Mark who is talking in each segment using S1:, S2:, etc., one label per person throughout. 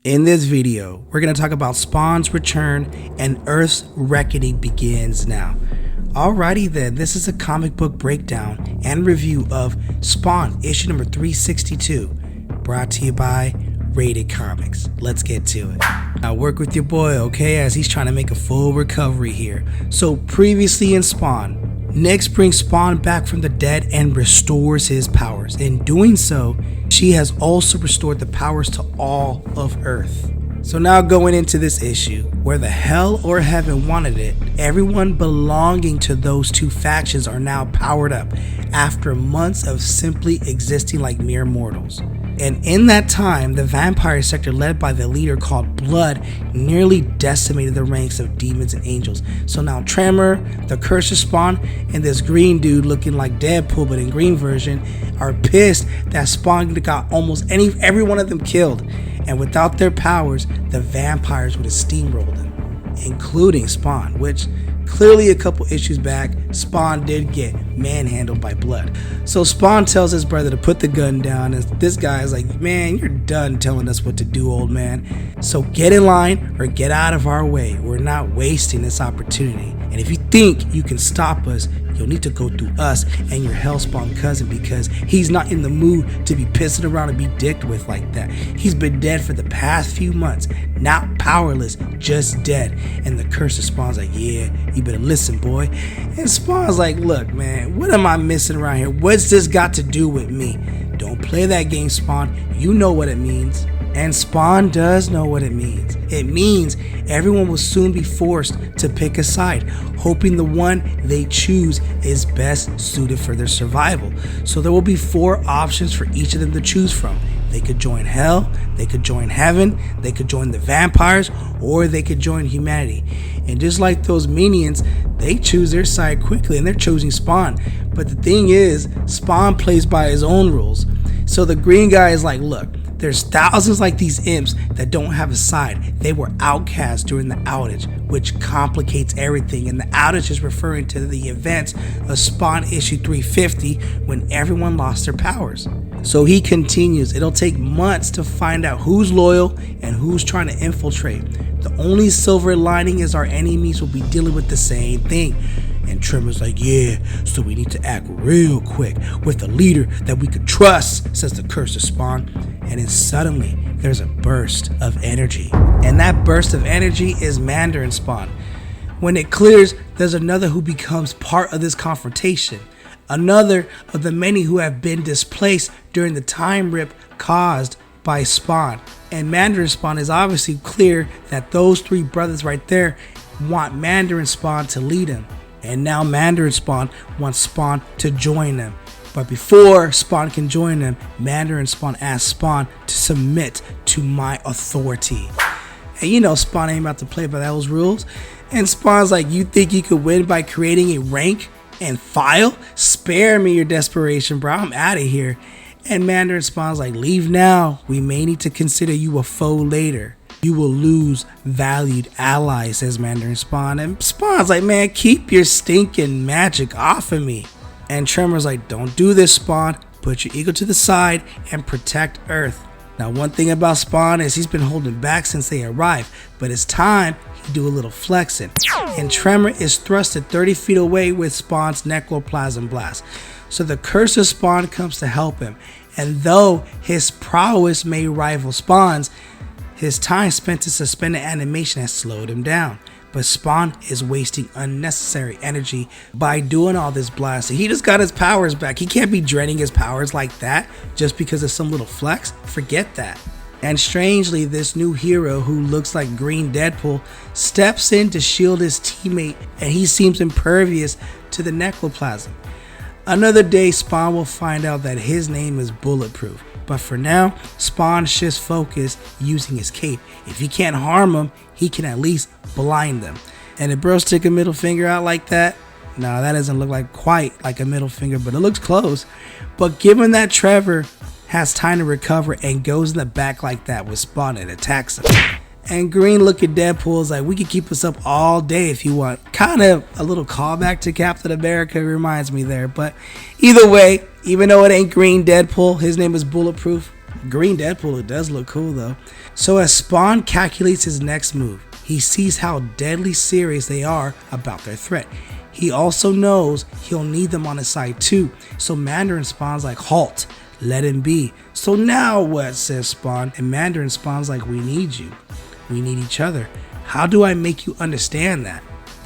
S1: In this video, we're going to talk about Spawn's return and Earth's reckoning begins now. Alrighty then, this is a comic book breakdown and review of Spawn issue number 362, brought to you by RatedComics. Let's get to it. Now work with your boy, okay, as he's trying to make a full recovery here. So previously in Spawn, Nyx brings Spawn back from the dead and restores his powers. In doing so, she has also restored the powers to all of Earth. So now going into this issue, where the hell or heaven wanted it, everyone belonging to those two factions are now powered up after months of simply existing like mere mortals. And in that time, the vampire sector led by the leader called Blood nearly decimated the ranks of demons and angels. So now Tremor, the Cursor Spawn, and this green dude looking like Deadpool but in green version are pissed that Spawn got almost every one of them killed. And without their powers, the vampires would have steamrolled them, including Spawn, which clearly a couple issues back, Spawn did get manhandled by Blood. So Spawn tells his brother to put the gun down, and this guy is like, man, you're done telling us what to do, old man. So get in line or get out of our way. We're not wasting this opportunity. And if you think you can stop us, you'll need to go through us and your Hellspawn cousin, because he's not in the mood to be pissing around and be dicked with like that. He's been dead for the past few months, not powerless, just dead. And the Cursor Spawn's like, yeah, you better listen, boy. And Spawn's like, look, man, what am I missing around here? What's this got to do with me? Don't play that game, Spawn. You know what it means. And Spawn does know what it means. It means everyone will soon be forced to pick a side, hoping the one they choose is best suited for their survival. So there will be 4 options for each of them to choose from. They could join Hell, they could join Heaven, they could join the vampires, or they could join humanity. And just like those minions, they choose their side quickly and they're choosing Spawn. But the thing is, Spawn plays by his own rules. So the green guy is like, look, there's thousands like these imps that don't have a side. They were outcast during the outage, which complicates everything. And the outage is referring to the events of Spawn issue 350 when everyone lost their powers. So he continues, it'll take months to find out who's loyal and who's trying to infiltrate. The only silver lining is our enemies will be dealing with the same thing. And Tremor's like, yeah, so we need to act real quick with a leader that we could trust, says the Cursor Spawn. And then suddenly, there's a burst of energy. And that burst of energy is Mandarin Spawn. When it clears, there's another who becomes part of this confrontation. Another of the many who have been displaced during the time rip caused by Spawn. And Mandarin Spawn is obviously clear that those 3 brothers right there want Mandarin Spawn to lead him. And now Mandarin Spawn wants Spawn to join them. But before Spawn can join them, Mandarin Spawn asks Spawn to submit to my authority. And you know Spawn ain't about to play by those rules. And Spawn's like, you think you could win by creating a rank and file? Spare me your desperation, bro. I'm out of here. And Mandarin Spawn's like, leave now. We may need to consider you a foe later. You will lose valued allies, says Mandarin Spawn. And Spawn's like, man, keep your stinking magic off of me. And Tremor's like, don't do this, Spawn. Put your ego to the side and protect Earth. Now, one thing about Spawn is he's been holding back since they arrived, but it's time he do a little flexing. And Tremor is thrusted 30 feet away with Spawn's necroplasm blast. So the Cursor Spawn comes to help him. And though his prowess may rival Spawn's, his time spent to suspended animation has slowed him down. But Spawn is wasting unnecessary energy by doing all this blasting. He just got his powers back. He can't be draining his powers like that just because of some little flex. Forget that. And strangely, this new hero who looks like Green Deadpool steps in to shield his teammate, and he seems impervious to the necroplasm. Another day, Spawn will find out that his name is Bulletproof. But for now, Spawn shifts focus using his cape. If he can't harm them, he can at least blind them. And if bro stick a middle finger out like that, no, that doesn't look like quite like a middle finger, but it looks close. But given that Trevor has time to recover and goes in the back like that with Spawn and attacks him. And Green look at Deadpool is like, we could keep us up all day if you want. Kind of a little callback to Captain America reminds me there. But either way, even though it ain't Green Deadpool, his name is Bulletproof. Green Deadpool, it does look cool though. So as Spawn calculates his next move, he sees how deadly serious they are about their threat. He also knows he'll need them on his side too. So Mandarin Spawn's like, halt, let him be. So now what, says Spawn, and Mandarin Spawn's like, we need you. We need each other. How do I make you understand that?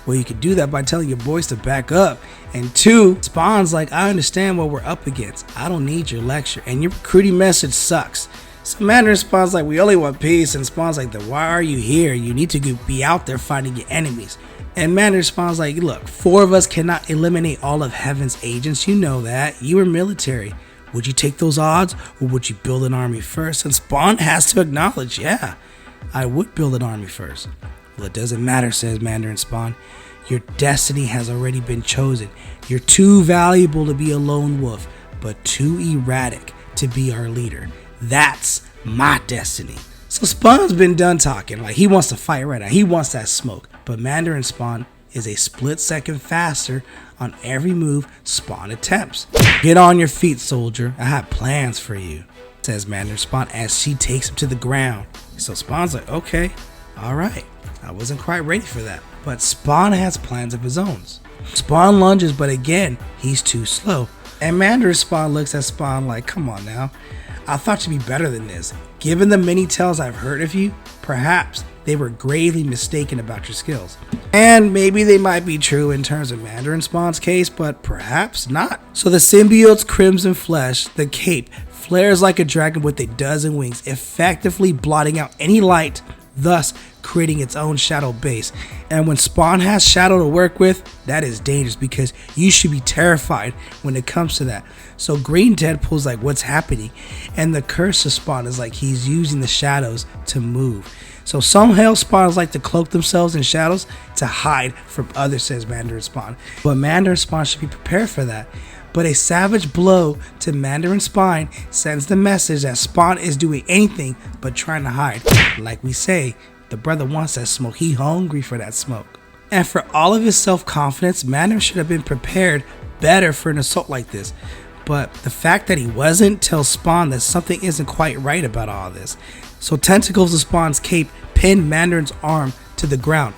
S1: Well, you can do that by telling your boys to back up. And 2, Spawn's like, I understand what we're up against. I don't need your lecture, and your recruiting message sucks. So Mandarin Spawn's like, we only want peace. And Spawn's like, then why are you here? You need to be out there fighting your enemies. And Mandarin Spawn's like, look, 4 of us cannot eliminate all of Heaven's agents. You know that. You are military. Would you take those odds, or would you build an army first? And Spawn has to acknowledge, yeah, I would build an army first. Well, it doesn't matter, says Mandarin Spawn. Your destiny has already been chosen. You're too valuable to be a lone wolf, but too erratic to be our leader. That's my destiny. So Spawn's been done talking. Like, he wants to fight right now. He wants that smoke. But Mandarin Spawn is a split second faster on every move Spawn attempts. Get on your feet, soldier. I have plans for you, says Mandarin Spawn as she takes him to the ground. So Spawn's like, okay, all right. I wasn't quite ready for that. But Spawn has plans of his own. Spawn lunges, but again, he's too slow. And Mandarin Spawn looks at Spawn like, come on now. I thought you'd be better than this. Given the many tales I've heard of you, perhaps they were gravely mistaken about your skills. And maybe they might be true in terms of Mandarin Spawn's case, but perhaps not. So the symbiote's crimson flesh, the cape, flares like a dragon with a dozen wings, effectively blotting out any light, thus creating its own shadow base. And when Spawn has shadow to work with, that is dangerous because you should be terrified when it comes to that. So Green Deadpool's like, what's happening? And the curse of Spawn is like, he's using the shadows to move. So some hell Spawns like to cloak themselves in shadows to hide from others, says Mandarin Spawn. But Mandarin Spawn should be prepared for that. But a savage blow to Mandarin Spawn sends the message that Spawn is doing anything but trying to hide. Like we say, the brother wants that smoke. He hungry for that smoke. And for all of his self-confidence, Mandarin should have been prepared better for an assault like this. But the fact that he wasn't tells Spawn that something isn't quite right about all this. So tentacles of Spawn's cape pin Mandarin's arm to the ground.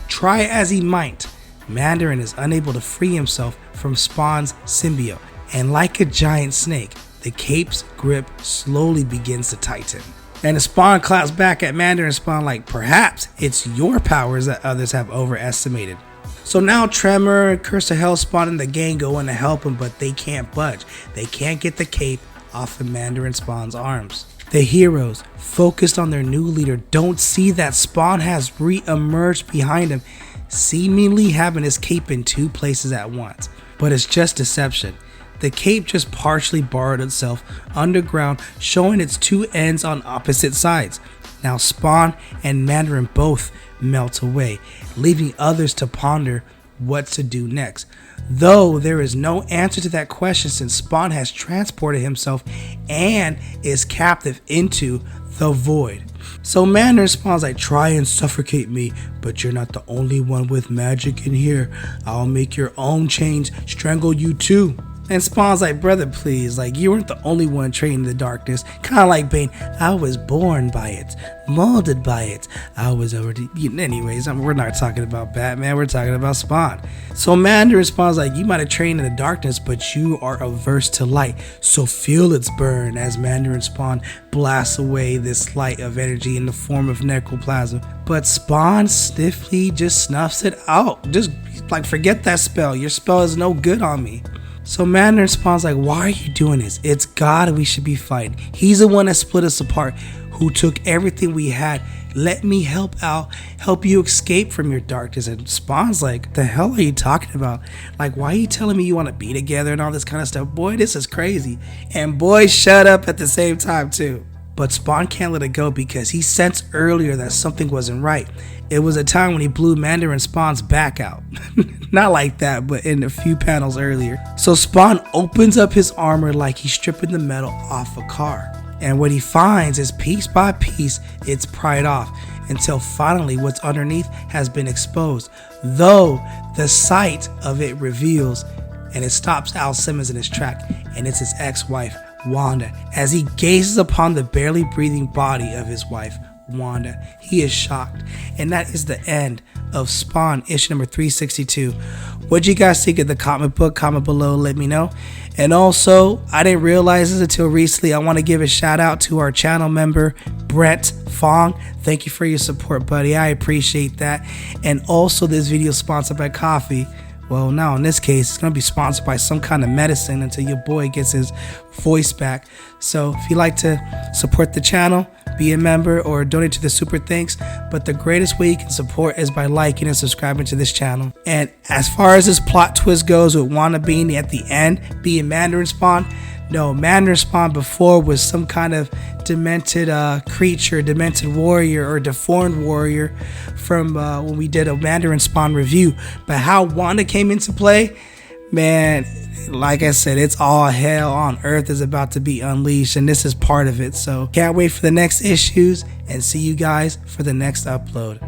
S1: Try as he might, Mandarin is unable to free himself from Spawn's symbiote. And like a giant snake, the cape's grip slowly begins to tighten. And the Spawn claps back at Mandarin Spawn like, perhaps it's your powers that others have overestimated. So now Tremor, Curse of Hell Spawn and the gang go in to help him, but they can't budge. They can't get the cape off of Mandarin Spawn's arms. The heroes, focused on their new leader, don't see that Spawn has re-emerged behind him, seemingly having his cape in 2 places at once. But it's just deception. The cape just partially borrowed itself underground, showing its 2 ends on opposite sides. Now Spawn and Mandarin both melt away, leaving others to ponder what to do next. Though there is no answer to that question since Spawn has transported himself and is captive into the void. So Mandarin Spawn's like, try and suffocate me, but you're not the only one with magic in here. I'll make your own chains strangle you too. And Spawn's like, brother, please, like, you weren't the only one trained in the darkness. Kind of like Bane, I was born by it, molded by it. I was already, anyways, we're not talking about Batman, we're talking about Spawn. So Mandarin Spawn's like, you might have trained in the darkness, but you are averse to light. So feel its burn as Mandarin Spawn blasts away this light of energy in the form of necroplasm. But Spawn stiffly just snuffs it out. Just like, forget that spell. Your spell is no good on me. So Mandarin Spawn's like, why are you doing this? It's God we should be fighting. He's the one that split us apart, who took everything we had. Let me help you escape from your darkness. And Spawn's like, the hell are you talking about? Like, why are you telling me you want to be together and all this kind of stuff? Boy, this is crazy. And boy, shut up at the same time too. But Spawn can't let it go because he sensed earlier that something wasn't right. It was a time when he blew Mandarin Spawn's back out. Not like that, but in a few panels earlier. So Spawn opens up his armor like he's stripping the metal off a car. And what he finds is piece by piece, it's pried off until finally what's underneath has been exposed. Though the sight of it reveals, and it stops Al Simmons in his track, and it's his ex-wife, Wanda as he gazes upon the barely breathing body of his wife, Wanda. He is shocked. And that is the end of Spawn issue number 362. What'd you guys think of the comic book? Comment below, let me know. And also, I didn't realize this until recently. I want to give a shout out to our channel member, Brett Fong. Thank you for your support, buddy. I appreciate that. And also, this video is sponsored by coffee. Well, now in this case, it's going to be sponsored by some kind of medicine until your boy gets his voice back. So if you like to support the channel, be a member or donate to the super thanks. But the greatest way you can support is by liking and subscribing to this channel. And as far as this plot twist goes with Wanda being at the end, being Mandarin Spawn, no, Mandarin Spawn before was some kind of demented creature, demented warrior or deformed warrior from when we did a Mandarin Spawn review. But how Wanda came into play, man, like I said, it's all hell on earth is about to be unleashed, and this is part of it. So can't wait for the next issues, and see you guys for the next upload.